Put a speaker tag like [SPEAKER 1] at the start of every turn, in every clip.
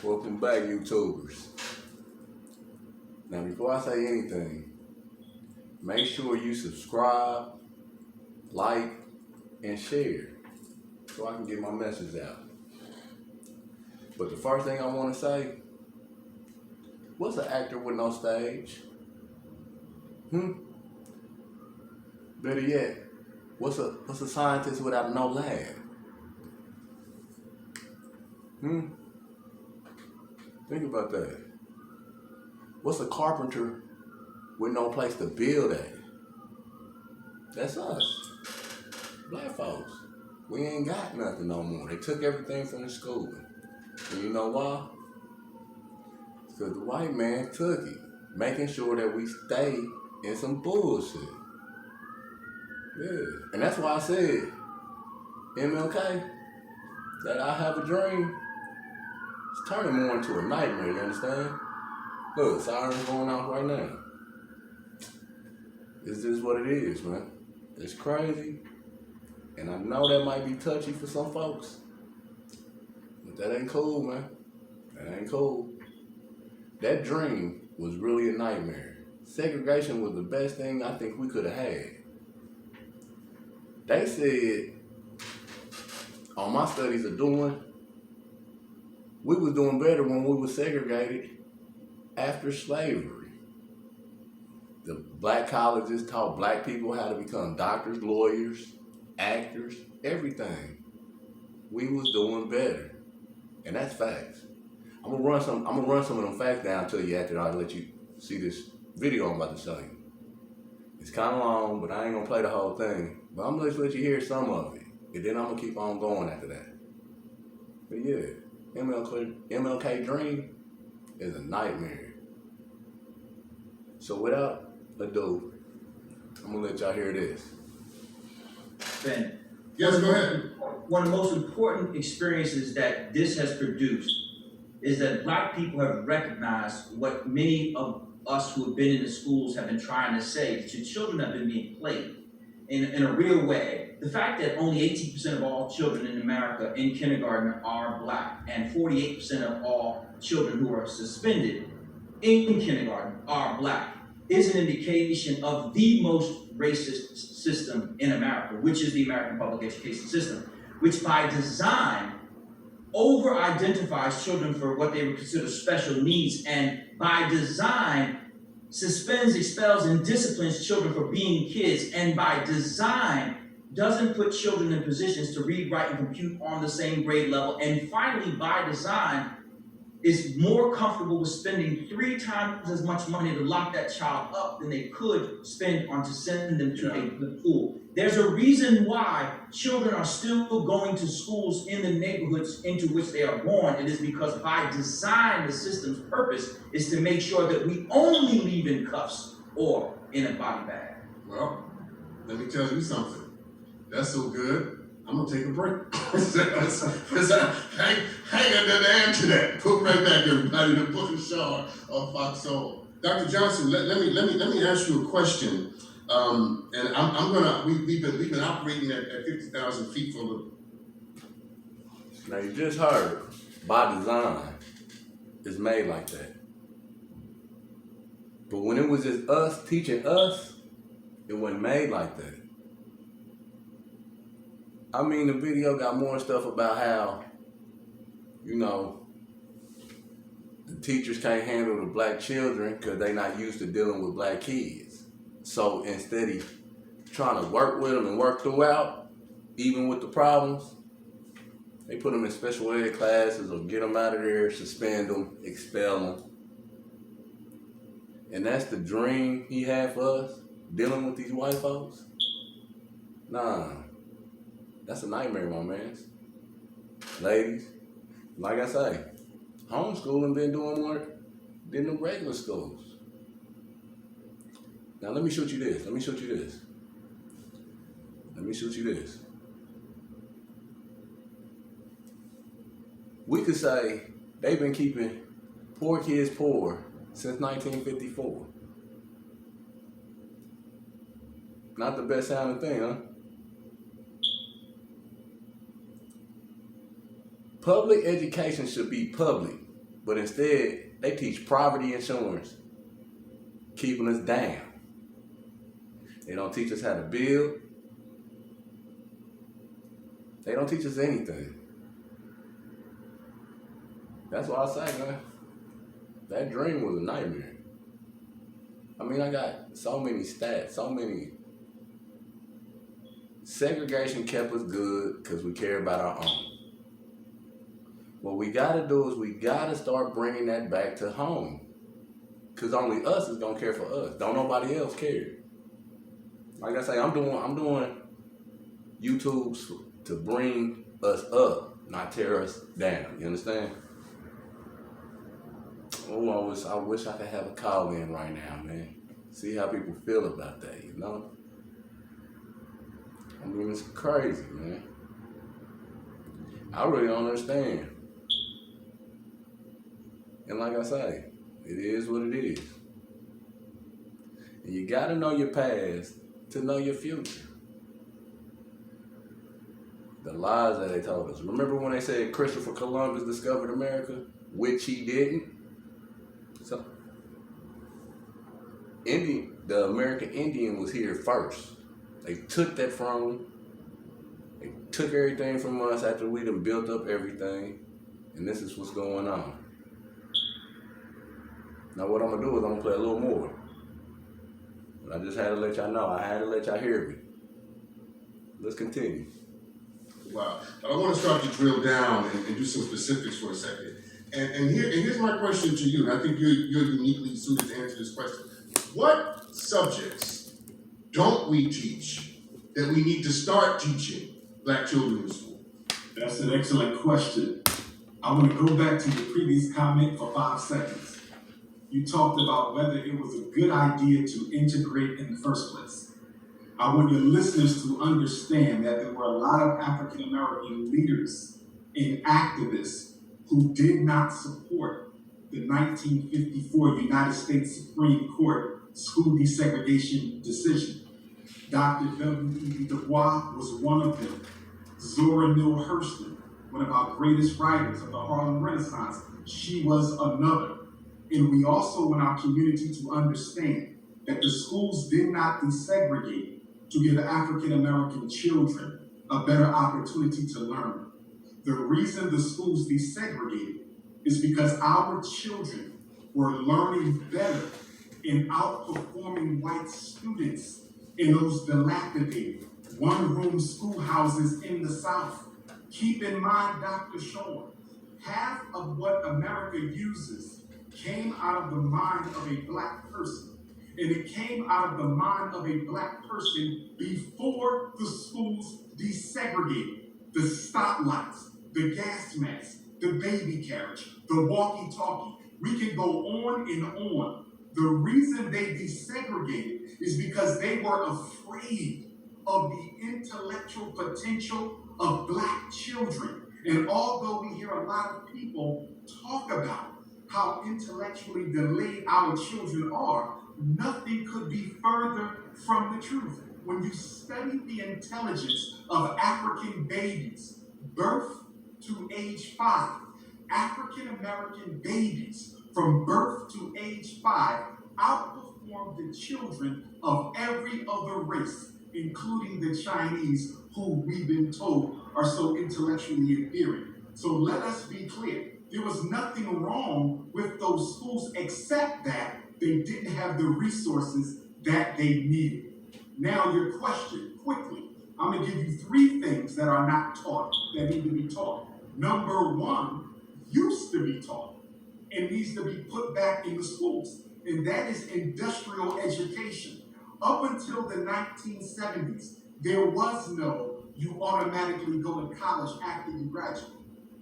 [SPEAKER 1] Welcome back, YouTubers. Now, before I say anything, make sure you subscribe, like, and share so I can get my message out. But the first thing I want to say, what's an actor with no stage? Better yet, what's a scientist without no lab? Think about that. What's a carpenter with no place to build at? That's us, black folks. We ain't got nothing no more. They took everything from the school. And you know why? Because the white man took it, making sure that we stay in some bullshit. Yeah. And that's why I said, MLK, that I have a dream, it's turning more into a nightmare, you understand? Look, sirens going off right now. It's just what it is, man. It's crazy. And I know that might be touchy for some folks. But that ain't cool, man. That ain't cool. That dream was really a nightmare. Segregation was the best thing I think we could have had. They said, on my studies of doing, we was doing better when we were segregated after slavery. The black colleges taught black people how to become doctors, lawyers, actors, everything. We was doing better. And that's facts. I'm gonna run some of them facts down to you after I let you see this video I'm about to show you. It's kind of long, but I ain't gonna play the whole thing. But I'm gonna just let you hear some of it. And then I'm gonna keep on going after that. But yeah, MLK dream is a nightmare. So without ado, I'm gonna let y'all hear this.
[SPEAKER 2] Ben.
[SPEAKER 3] Yes, go ahead.
[SPEAKER 2] One of the most important experiences that this has produced is that black people have recognized what many of us who have been in the schools have been trying to say, that your children have been being played in a real way. The fact that only 18% of all children in America in kindergarten are black, and 48% of all children who are suspended in kindergarten are black, is an indication of the most racist system in America, which is the American public education system, which by design over-identifies children for what they would consider special needs, and by design suspends, expels, and disciplines children for being kids, and by design doesn't put children in positions to read, write, and compute on the same grade level, and finally, by design, is more comfortable with spending 3 times as much money to lock that child up than they could spend on to send them to the pool. There's a reason why children are still going to schools in the neighborhoods into which they are born. It is because by design, the system's purpose is to make sure that we only leave in cuffs or in a body bag.
[SPEAKER 3] Well, let me tell you something. That's so good. I'm gonna take a break. Hang on to answer that. Put right back, everybody. The book of Shaw of Fox Soul. Dr. Johnson, let me ask you a question. And I'm gonna we've been operating at 50,000 feet for a little.
[SPEAKER 1] Now you just heard, by design, it's made like that. But when it was just us teaching us, it wasn't made like that. I mean, the video got more stuff about how, the teachers can't handle the black children because they're not used to dealing with black kids. So instead of trying to work with them and work throughout, even with the problems, they put them in special ed classes or get them out of there, suspend them, expel them. And that's the dream he had for us, dealing with these white folks. Nah. That's a nightmare, my man. Ladies, like I say, homeschooling been doing more than the regular schools. Now let me shoot you this. We could say they've been keeping poor kids poor since 1954. Not the best sounding thing, huh? Public education should be public. But instead, they teach poverty insurance, keeping us down. They don't teach us how to build. They don't teach us anything. That's why I say, man, that dream was a nightmare. I mean, I got so many stats, so many. Segregation kept us good because we care about our own. What we gotta do is we gotta start bringing that back to home. Because only us is gonna care for us. Don't nobody else care. Like I say, I'm doing YouTubes to bring us up, not tear us down. You understand? Oh, I wish I could have a call in right now, man. See how people feel about that, you know? I mean, it's crazy, man. I really don't understand. And like I say, it is what it is. And you gotta know your past to know your future. The lies that they told us. Remember when they said Christopher Columbus discovered America, which he didn't? So, the American Indian was here first. They took that from, they took everything from us after we done built up everything, and this is what's going on. Now what I'm gonna do is I'm gonna play a little more. But I just had to let y'all know, I had to let y'all hear me. Let's continue.
[SPEAKER 3] Wow. But I want to start to drill down and do some specifics for a second. And here's my question to you, and I think you're uniquely suited to answer this question. What subjects don't we teach that we need to start teaching Black children in school?
[SPEAKER 4] That's an excellent question. I want to go back to your previous comment for 5 seconds. You talked about whether it was a good idea to integrate in the first place. I want your listeners to understand that there were a lot of African American leaders and activists who did not support the 1954 United States Supreme Court school desegregation decision. Dr. W.E.B. Du Bois was one of them. Zora Neale Hurston, one of our greatest writers of the Harlem Renaissance, she was another. And we also want our community to understand that the schools did not desegregate to give African American children a better opportunity to learn. The reason the schools desegregated is because our children were learning better and outperforming white students in those dilapidated one-room schoolhouses in the South. Keep in mind, Dr. Shawn, half of what America uses came out of the mind of a Black person. And it came out of the mind of a Black person before the schools desegregated. The stoplights, the gas masks, the baby carriage, the walkie-talkie. We can go on and on. The reason they desegregated is because they were afraid of the intellectual potential of Black children. And although we hear a lot of people talk about how intellectually delayed our children are, nothing could be further from the truth. When you study the intelligence of African babies, birth to age 5, African American babies from birth to age 5 outperform the children of every other race, including the Chinese, who we've been told are so intellectually inferior. So let us be clear. There was nothing wrong with those schools except that they didn't have the resources that they needed. Now your question, quickly. I'm gonna give you 3 things that are not taught, that need to be taught. Number 1 used to be taught and needs to be put back in the schools, and that is industrial education. Up until the 1970s, there was no you automatically go to college after you graduate.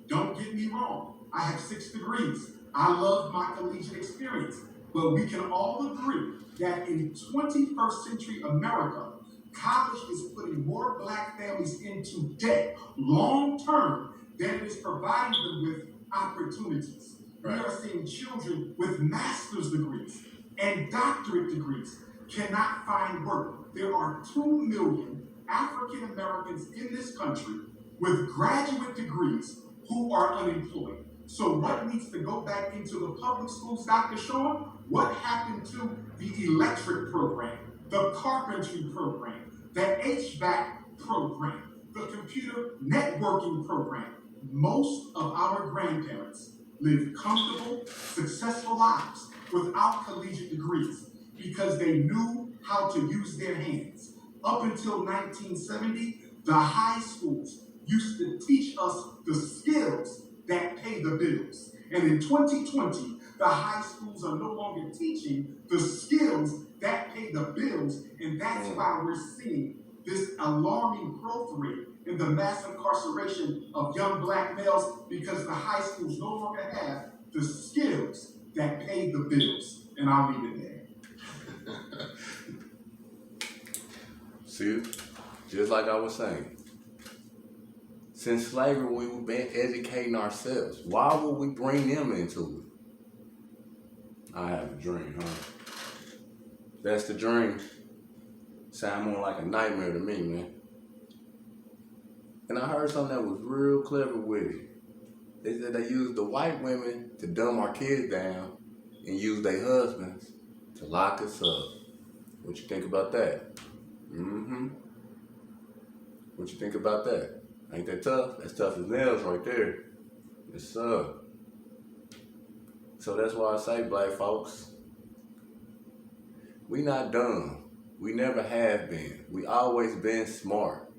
[SPEAKER 4] Don't get me wrong, I have 6 degrees. I love my collegiate experience, but we can all agree that in 21st century America, college is putting more Black families into debt long term than it is providing them with opportunities. Right. We are seeing children with master's degrees and doctorate degrees cannot find work. There are 2 million African Americans in this country with graduate degrees who are unemployed. So what needs to go back into the public schools, Dr. Shaw? What happened to the electric program, the carpentry program, the HVAC program, the computer networking program? Most of our grandparents lived comfortable, successful lives without collegiate degrees because they knew how to use their hands. Up until 1970, the high schools used to teach us the skills that pay the bills. And in 2020, the high schools are no longer teaching the skills that pay the bills, and that's why we're seeing this alarming growth rate in the mass incarceration of young black males, because the high schools no longer have the skills that pay the bills. And I'll leave it there.
[SPEAKER 1] See, just like I was saying, since slavery, we've been educating ourselves. Why would we bring them into it? I have a dream, huh? That's the dream. Sound more like a nightmare to me, man. And I heard something that was real clever with it. They said they used the white women to dumb our kids down and use their husbands to lock us up. What you think about that? What you think about that? Ain't that tough? That's tough as nails right there. Yes, sir. So that's why I say, black folks, we not dumb. We never have been. We always been smart.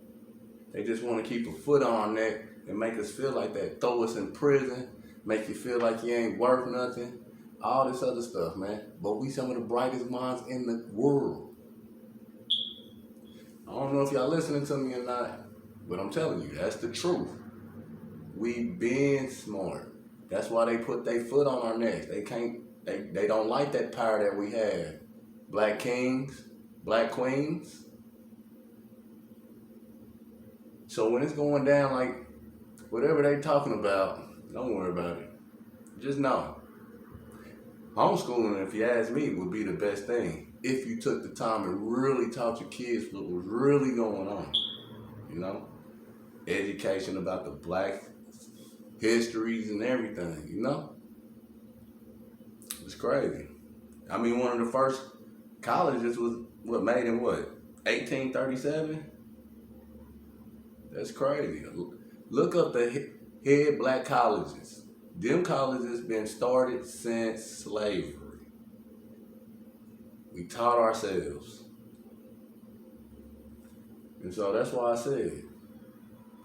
[SPEAKER 1] They just want to keep a foot on our neck and make us feel like that. Throw us in prison, make you feel like you ain't worth nothing. All this other stuff, man. But we some of the brightest minds in the world. I don't know if y'all listening to me or not, but I'm telling you, that's the truth. We been smart. That's why they put their foot on our necks. They don't like that power that we have. Black kings, black queens. So when it's going down, like whatever they talking about, don't worry about it. Just know, homeschooling, if you ask me, would be the best thing if you took the time and really taught your kids what was really going on. You know, education about the black histories and everything. You know, it's crazy. I mean, one of the first colleges was made in 1837. That's crazy. Look up the head black colleges. Them colleges been started since slavery. We taught ourselves. And so that's why I said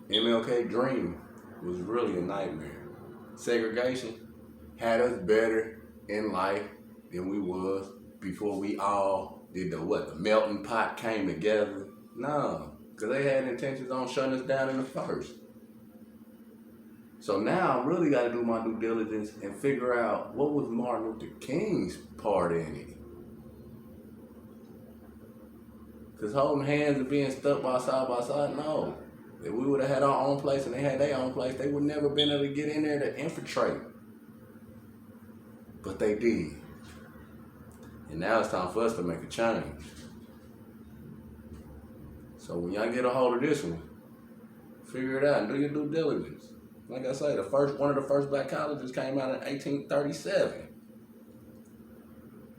[SPEAKER 1] MLK dream was really a nightmare. Segregation had us better in life than we was before we all did the melting pot came together. No. Because they had intentions on shutting us down in the first. So now I really got to do my due diligence and figure out what was Martin Luther King's part in it. Because holding hands and being stuck by side, no. If we would have had our own place and they had their own place, they would never been able to get in there to infiltrate. But they did. And now it's time for us to make a change. So when y'all get a hold of this one, figure it out and do your due diligence. Like I say, one of the first black colleges came out in 1837.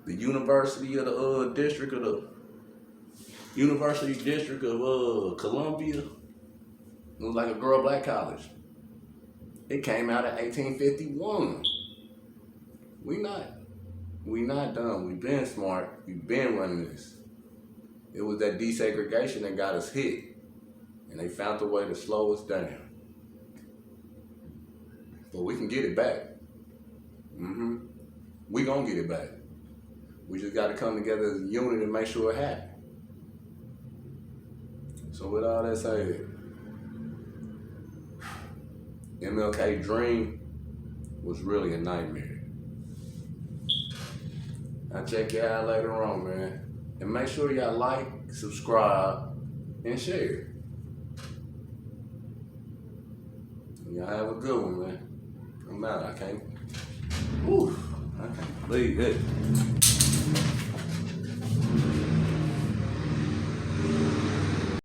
[SPEAKER 1] The University of the District of Columbia. It was like a girl black college. It came out in 1851. We not dumb. We been smart. We been running this. It was that desegregation that got us hit. And they found a way to slow us down. But we can get it back. We gonna get it back. We just gotta come together as a unit and make sure it happens. So with all that said, MLK dream was really a nightmare. I'll check you out later on, man. And make sure y'all like, subscribe, and share. Y'all have a good one, man. I'm out. I can't believe it.